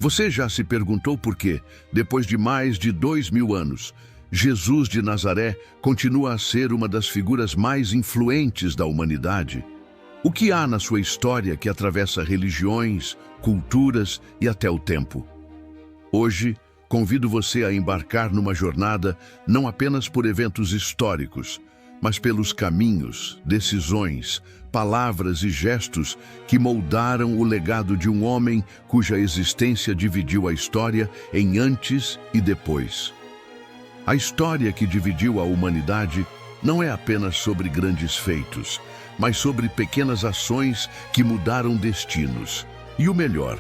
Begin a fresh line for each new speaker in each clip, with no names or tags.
Você já se perguntou por que, depois de mais de 2000 anos, Jesus de Nazaré continua a ser uma das figuras mais influentes da humanidade? O que há na sua história que atravessa religiões, culturas e até o tempo? Hoje, convido você a embarcar numa jornada não apenas por eventos históricos, mas pelos caminhos, decisões, palavras e gestos que moldaram o legado de um homem cuja existência dividiu a história em antes e depois. A história que dividiu a humanidade não é apenas sobre grandes feitos, mas sobre pequenas ações que mudaram destinos. E o melhor,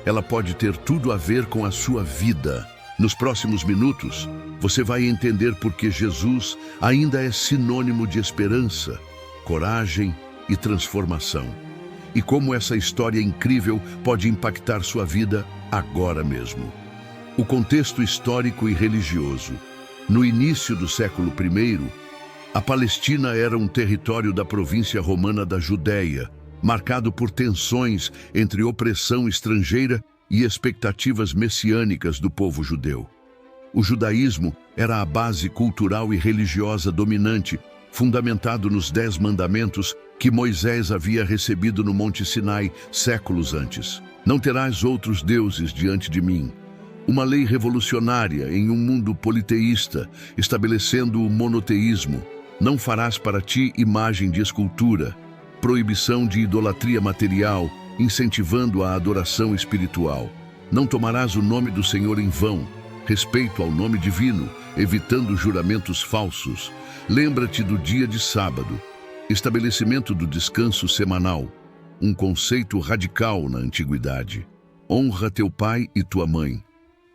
ela pode ter tudo a ver com a sua vida. Nos próximos minutos, você vai entender por que Jesus ainda é sinônimo de esperança, coragem e transformação. E como essa história incrível pode impactar sua vida agora mesmo. O contexto histórico e religioso. No início do século I, a Palestina era um território da província romana da Judéia, marcado por tensões entre opressão estrangeira e expectativas messiânicas do povo judeu. O judaísmo era a base cultural e religiosa dominante, fundamentado nos 10 mandamentos que Moisés havia recebido no Monte Sinai séculos antes. Não terás outros deuses diante de mim. Uma lei revolucionária em um mundo politeísta, estabelecendo o monoteísmo. Não farás para ti imagem de escultura. Proibição de idolatria material, incentivando a adoração espiritual. Não tomarás o nome do Senhor em vão. Respeito ao nome divino, evitando juramentos falsos. Lembra-te do dia de sábado. Estabelecimento do descanso semanal. Um conceito radical na antiguidade. Honra teu pai e tua mãe.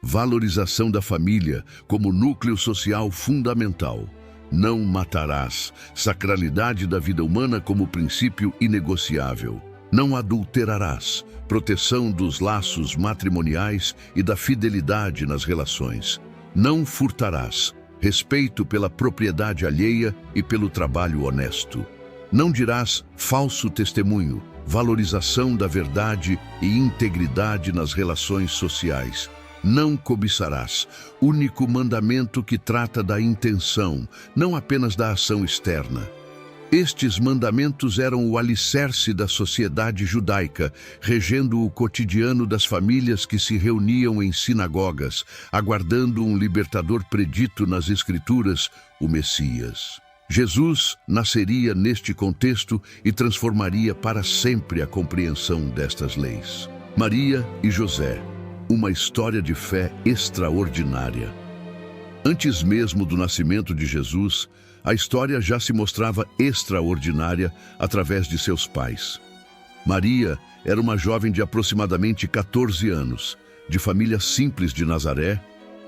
Valorização da família como núcleo social fundamental. Não matarás. Sacralidade da vida humana como princípio inegociável. Não adulterarás. Proteção dos laços matrimoniais e da fidelidade nas relações. Não furtarás. Respeito pela propriedade alheia e pelo trabalho honesto. Não dirás falso testemunho. Valorização da verdade e integridade nas relações sociais. Não cobiçarás, único mandamento que trata da intenção, não apenas da ação externa. Estes mandamentos eram o alicerce da sociedade judaica, regendo o cotidiano das famílias que se reuniam em sinagogas, aguardando um libertador predito nas Escrituras, o Messias. Jesus nasceria neste contexto e transformaria para sempre a compreensão destas leis. Maria e José. Uma história de fé extraordinária. Antes mesmo do nascimento de Jesus, a história já se mostrava extraordinária através de seus pais. Maria era uma jovem de aproximadamente 14 anos, de família simples de Nazaré,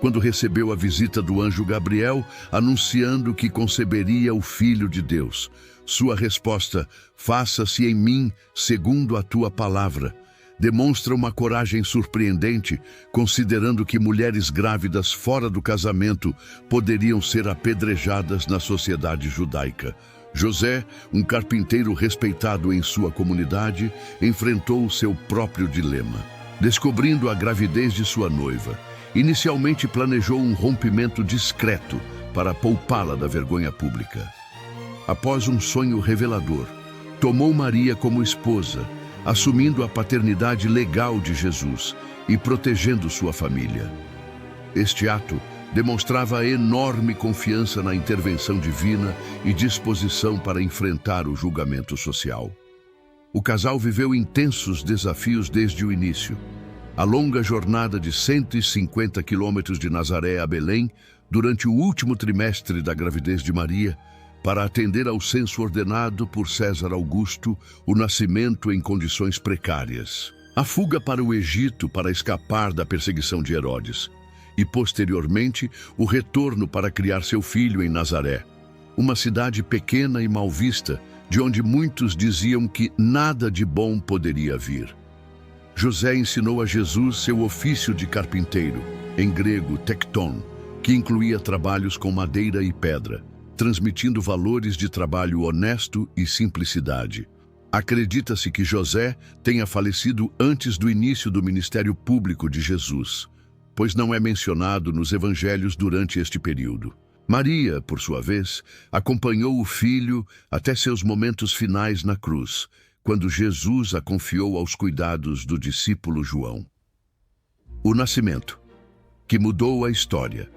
quando recebeu a visita do anjo Gabriel, anunciando que conceberia o Filho de Deus. Sua resposta, faça-se em mim segundo a tua palavra, demonstra uma coragem surpreendente, considerando que mulheres grávidas fora do casamento poderiam ser apedrejadas na sociedade judaica. José, um carpinteiro respeitado em sua comunidade, enfrentou o seu próprio dilema. Descobrindo a gravidez de sua noiva, inicialmente planejou um rompimento discreto para poupá-la da vergonha pública. Após um sonho revelador, tomou Maria como esposa, assumindo a paternidade legal de Jesus e protegendo sua família. Este ato demonstrava enorme confiança na intervenção divina e disposição para enfrentar o julgamento social. O casal viveu intensos desafios desde o início. A longa jornada de 150 quilômetros de Nazaré a Belém, durante o último trimestre da gravidez de Maria, para atender ao censo ordenado por César Augusto, o nascimento em condições precárias. A fuga para o Egito para escapar da perseguição de Herodes. E, posteriormente, o retorno para criar seu filho em Nazaré, uma cidade pequena e mal vista, de onde muitos diziam que nada de bom poderia vir. José ensinou a Jesus seu ofício de carpinteiro, em grego tekton, que incluía trabalhos com madeira e pedra, transmitindo valores de trabalho honesto e simplicidade. Acredita-se que José tenha falecido antes do início do ministério público de Jesus, pois não é mencionado nos evangelhos durante este período. Maria, por sua vez, acompanhou o filho até seus momentos finais na cruz, quando Jesus a confiou aos cuidados do discípulo João. O nascimento, que mudou a história.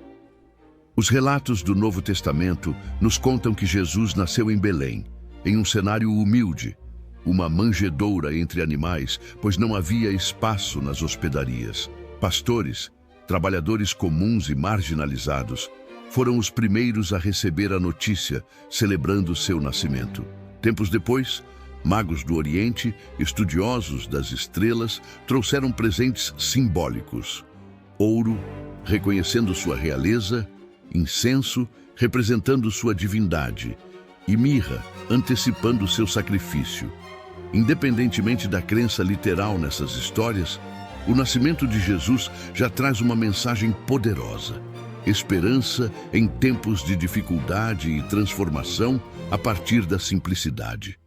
Os relatos do Novo Testamento nos contam que Jesus nasceu em Belém, em um cenário humilde, uma manjedoura entre animais, pois não havia espaço nas hospedarias. Pastores, trabalhadores comuns e marginalizados, foram os primeiros a receber a notícia, celebrando seu nascimento. Tempos depois, magos do Oriente, estudiosos das estrelas, trouxeram presentes simbólicos: ouro, reconhecendo sua realeza; incenso, representando sua divindade; e mirra, antecipando seu sacrifício. Independentemente da crença literal nessas histórias, o nascimento de Jesus já traz uma mensagem poderosa: esperança em tempos de dificuldade e transformação a partir da simplicidade.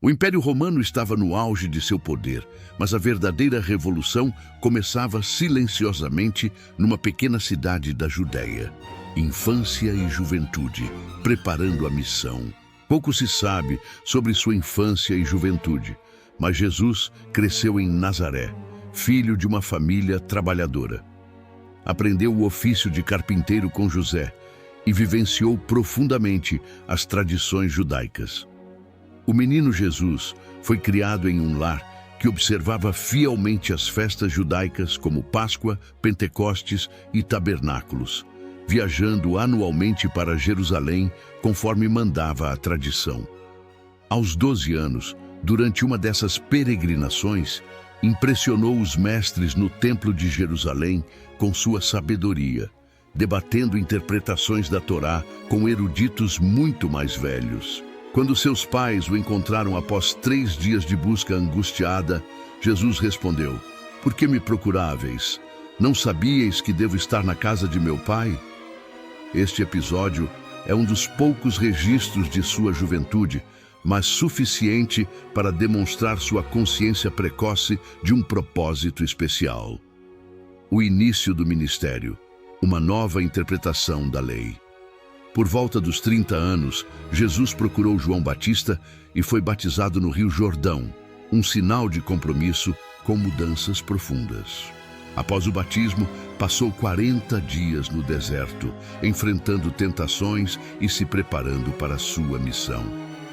O Império Romano estava no auge de seu poder, mas a verdadeira revolução começava silenciosamente numa pequena cidade da Judéia. Infância e juventude, preparando a missão. Pouco se sabe sobre sua infância e juventude, mas Jesus cresceu em Nazaré, filho de uma família trabalhadora. Aprendeu o ofício de carpinteiro com José e vivenciou profundamente as tradições judaicas. O menino Jesus foi criado em um lar que observava fielmente as festas judaicas como Páscoa, Pentecostes e Tabernáculos, viajando anualmente para Jerusalém conforme mandava a tradição. Aos 12 anos, durante uma dessas peregrinações, impressionou os mestres no Templo de Jerusalém com sua sabedoria, debatendo interpretações da Torá com eruditos muito mais velhos. Quando seus pais o encontraram após 3 dias de busca angustiada, Jesus respondeu: "Por que me procuráveis? Não sabíeis que devo estar na casa de meu pai?" Este episódio é um dos poucos registros de sua juventude, mas suficiente para demonstrar sua consciência precoce de um propósito especial. O início do ministério, uma nova interpretação da lei. Por volta dos 30 anos, Jesus procurou João Batista e foi batizado no Rio Jordão, um sinal de compromisso com mudanças profundas. Após o batismo, passou 40 dias no deserto, enfrentando tentações e se preparando para a sua missão.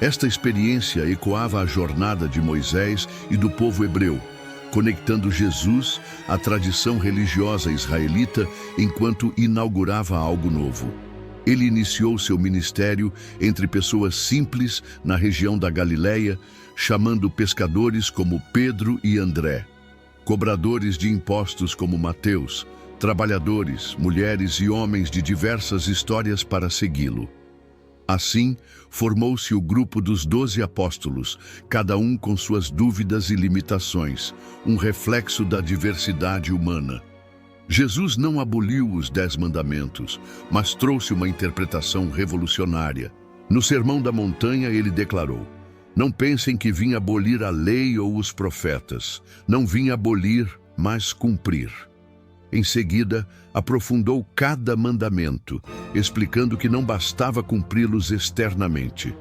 Esta experiência ecoava a jornada de Moisés e do povo hebreu, conectando Jesus à tradição religiosa israelita enquanto inaugurava algo novo. Ele iniciou seu ministério entre pessoas simples na região da Galileia, chamando pescadores como Pedro e André, cobradores de impostos como Mateus, trabalhadores, mulheres e homens de diversas histórias para segui-lo. Assim, formou-se o grupo dos 12 apóstolos, cada um com suas dúvidas e limitações, um reflexo da diversidade humana. Jesus não aboliu os 10 mandamentos, mas trouxe uma interpretação revolucionária. No Sermão da Montanha, ele declarou: "Não pensem que vim abolir a lei ou os profetas. Não vim abolir, mas cumprir." Em seguida, aprofundou cada mandamento, explicando que não bastava cumpri-los externamente.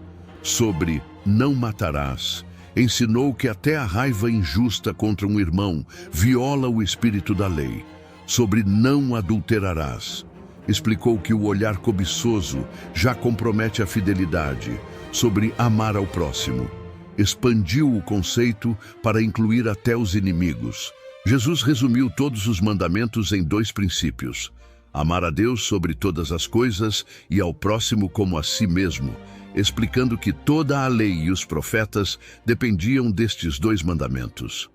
Sobre "não matarás", ensinou que até a raiva injusta contra um irmão viola o espírito da lei. Sobre "não adulterarás", explicou que o olhar cobiçoso já compromete a fidelidade. Sobre amar ao próximo, expandiu o conceito para incluir até os inimigos. Jesus resumiu todos os mandamentos em 2 princípios: amar a Deus sobre todas as coisas e ao próximo como a si mesmo, explicando que toda a lei e os profetas dependiam destes 2 mandamentos.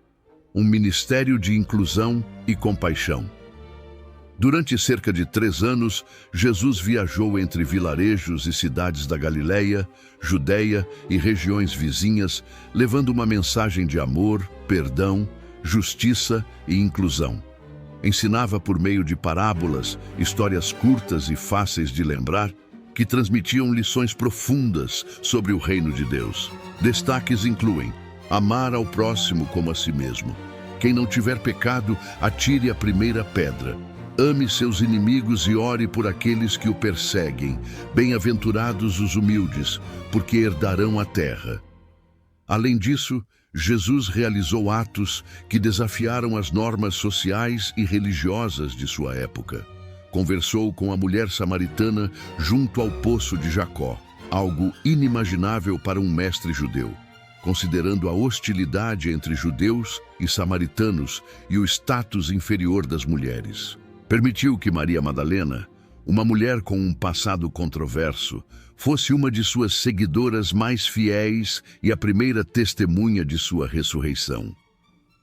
Um ministério de inclusão e compaixão. Durante cerca de 3 anos, Jesus viajou entre vilarejos e cidades da Galileia, Judeia e regiões vizinhas, levando uma mensagem de amor, perdão, justiça e inclusão. Ensinava por meio de parábolas, histórias curtas e fáceis de lembrar, que transmitiam lições profundas sobre o reino de Deus. Destaques incluem: amar ao próximo como a si mesmo. Quem não tiver pecado, atire a primeira pedra. Ame seus inimigos e ore por aqueles que o perseguem. Bem-aventurados os humildes, porque herdarão a terra. Além disso, Jesus realizou atos que desafiaram as normas sociais e religiosas de sua época. Conversou com a mulher samaritana junto ao poço de Jacó, algo inimaginável para um mestre judeu, considerando a hostilidade entre judeus e samaritanos e o status inferior das mulheres. Permitiu que Maria Madalena, uma mulher com um passado controverso, fosse uma de suas seguidoras mais fiéis e a primeira testemunha de sua ressurreição.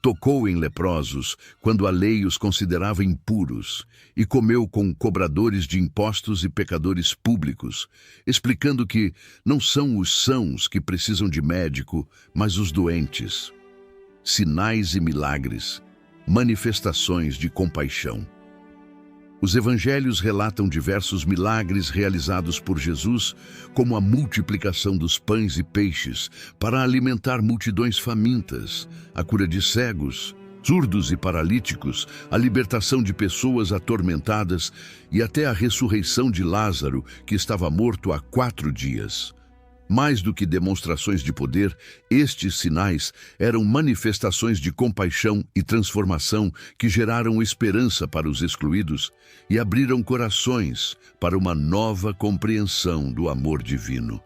Tocou em leprosos quando a lei os considerava impuros e comeu com cobradores de impostos e pecadores públicos, explicando que não são os sãos que precisam de médico, mas os doentes. Sinais e milagres, manifestações de compaixão. Os evangelhos relatam diversos milagres realizados por Jesus, como a multiplicação dos pães e peixes para alimentar multidões famintas, a cura de cegos, surdos e paralíticos, a libertação de pessoas atormentadas e até a ressurreição de Lázaro, que estava morto há 4 dias. Mais do que demonstrações de poder, estes sinais eram manifestações de compaixão e transformação que geraram esperança para os excluídos e abriram corações para uma nova compreensão do amor divino.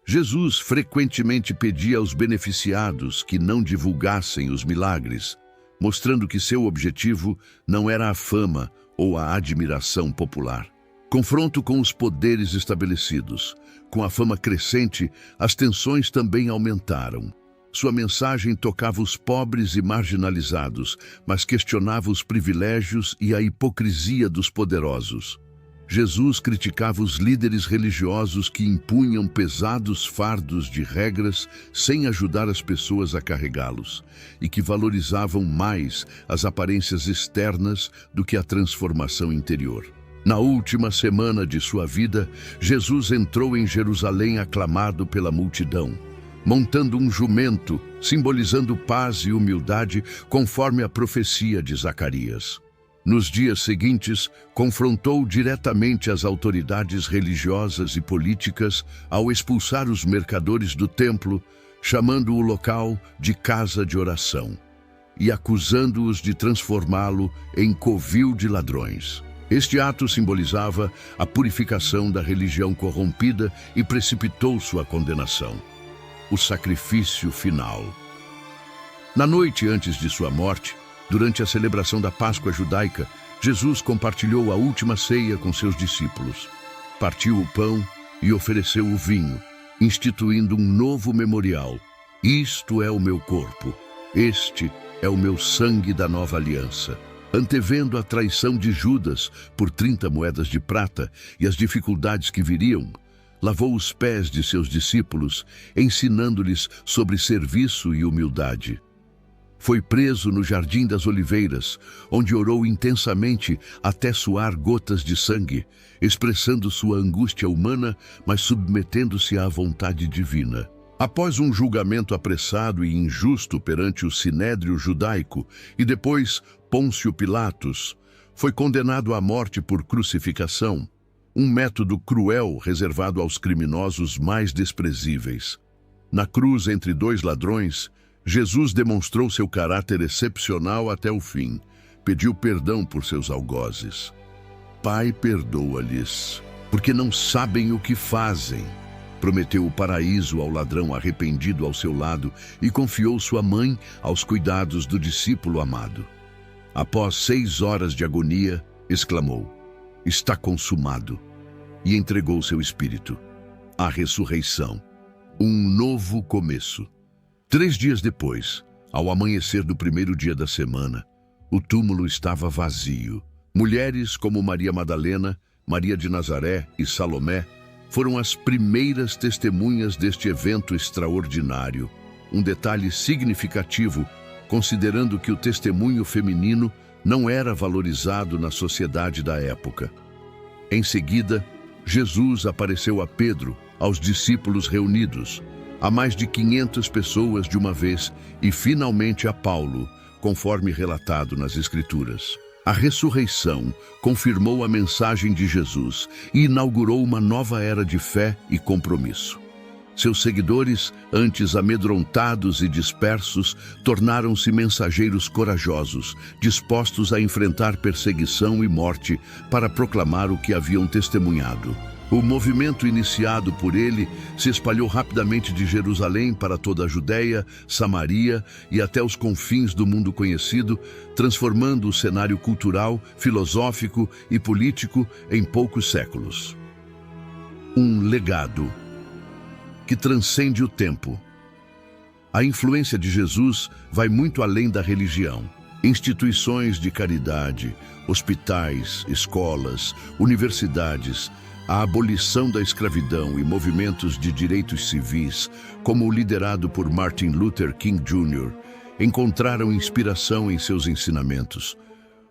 Jesus frequentemente pedia aos beneficiados que não divulgassem os milagres, mostrando que seu objetivo não era a fama ou a admiração popular. Confronto com os poderes estabelecidos. Com a fama crescente, as tensões também aumentaram. Sua mensagem tocava os pobres e marginalizados, mas questionava os privilégios e a hipocrisia dos poderosos. Jesus criticava os líderes religiosos que impunham pesados fardos de regras sem ajudar as pessoas a carregá-los e que valorizavam mais as aparências externas do que a transformação interior. Na última semana de sua vida, Jesus entrou em Jerusalém aclamado pela multidão, montando um jumento, simbolizando paz e humildade, conforme a profecia de Zacarias. Nos dias seguintes, confrontou diretamente as autoridades religiosas e políticas ao expulsar os mercadores do templo, chamando o local de casa de oração e acusando-os de transformá-lo em covil de ladrões. Este ato simbolizava a purificação da religião corrompida e precipitou sua condenação. O sacrifício final. Na noite antes de sua morte, durante a celebração da Páscoa judaica, Jesus compartilhou a última ceia com seus discípulos. Partiu o pão e ofereceu o vinho, instituindo um novo memorial. Isto é o meu corpo, este é o meu sangue da nova aliança. Antevendo a traição de Judas por 30 moedas de prata e as dificuldades que viriam, lavou os pés de seus discípulos, ensinando-lhes sobre serviço e humildade. Foi preso no Jardim das Oliveiras, onde orou intensamente até suar gotas de sangue, expressando sua angústia humana, mas submetendo-se à vontade divina. Após um julgamento apressado e injusto perante o Sinédrio judaico e depois Pôncio Pilatos, foi condenado à morte por crucificação, um método cruel reservado aos criminosos mais desprezíveis. Na cruz entre 2 ladrões, Jesus demonstrou seu caráter excepcional até o fim, pediu perdão por seus algozes. Pai, perdoa-lhes, porque não sabem o que fazem. Prometeu o paraíso ao ladrão arrependido ao seu lado e confiou sua mãe aos cuidados do discípulo amado. Após 6 horas de agonia, exclamou: está consumado, e entregou seu espírito. A ressurreição, um novo começo. 3 dias depois, ao amanhecer do primeiro dia da semana, o túmulo estava vazio. Mulheres como Maria Madalena, Maria de Nazaré e Salomé foram as primeiras testemunhas deste evento extraordinário, um detalhe significativo, considerando que o testemunho feminino não era valorizado na sociedade da época. Em seguida, Jesus apareceu a Pedro, aos discípulos reunidos, a mais de 500 pessoas de uma vez e finalmente a Paulo, conforme relatado nas Escrituras. A ressurreição confirmou a mensagem de Jesus e inaugurou uma nova era de fé e compromisso. Seus seguidores, antes amedrontados e dispersos, tornaram-se mensageiros corajosos, dispostos a enfrentar perseguição e morte para proclamar o que haviam testemunhado. O movimento iniciado por ele se espalhou rapidamente de Jerusalém para toda a Judéia, Samaria e até os confins do mundo conhecido, transformando o cenário cultural, filosófico e político em poucos séculos. Um legado que transcende o tempo. A influência de Jesus vai muito além da religião. Instituições de caridade, hospitais, escolas, universidades, a abolição da escravidão e movimentos de direitos civis, como o liderado por Martin Luther King Jr., encontraram inspiração em seus ensinamentos.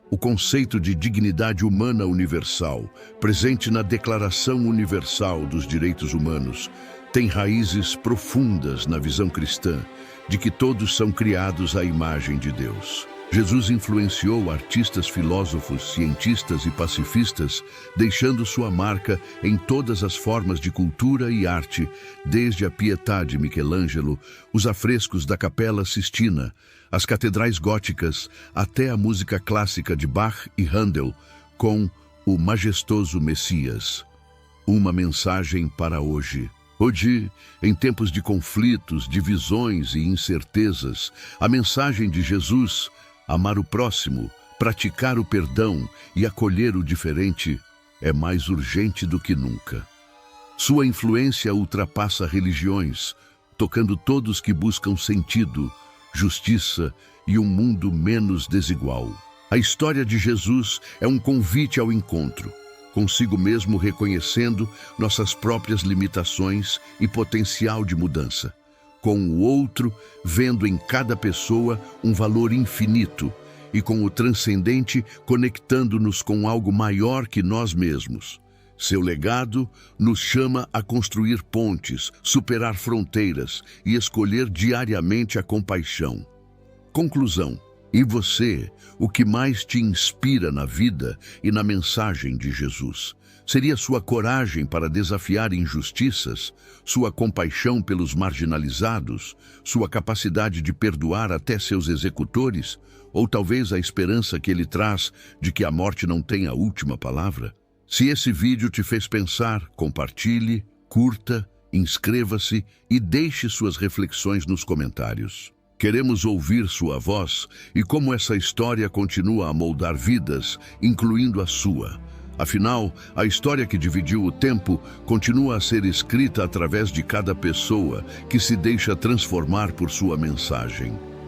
O conceito de dignidade humana universal, presente na Declaração Universal dos Direitos Humanos, tem raízes profundas na visão cristã de que todos são criados à imagem de Deus. Jesus influenciou artistas, filósofos, cientistas e pacifistas, deixando sua marca em todas as formas de cultura e arte, desde a Pietà de Michelangelo, os afrescos da Capela Sistina, as catedrais góticas, até a música clássica de Bach e Handel, com o majestoso Messias. Uma mensagem para hoje. Hoje, em tempos de conflitos, divisões e incertezas, a mensagem de Jesus, amar o próximo, praticar o perdão e acolher o diferente, é mais urgente do que nunca. Sua influência ultrapassa religiões, tocando todos que buscam sentido, justiça e um mundo menos desigual. A história de Jesus é um convite ao encontro, consigo mesmo reconhecendo nossas próprias limitações e potencial de mudança. Com o outro, vendo em cada pessoa um valor infinito e com o transcendente conectando-nos com algo maior que nós mesmos. Seu legado nos chama a construir pontes, superar fronteiras e escolher diariamente a compaixão. Conclusão. E você, o que mais te inspira na vida e na mensagem de Jesus? Seria sua coragem para desafiar injustiças, sua compaixão pelos marginalizados, sua capacidade de perdoar até seus executores, ou talvez a esperança que ele traz de que a morte não tem a última palavra? Se esse vídeo te fez pensar, compartilhe, curta, inscreva-se e deixe suas reflexões nos comentários. Queremos ouvir sua voz e como essa história continua a moldar vidas, incluindo a sua. Afinal, a história que dividiu o tempo continua a ser escrita através de cada pessoa que se deixa transformar por sua mensagem.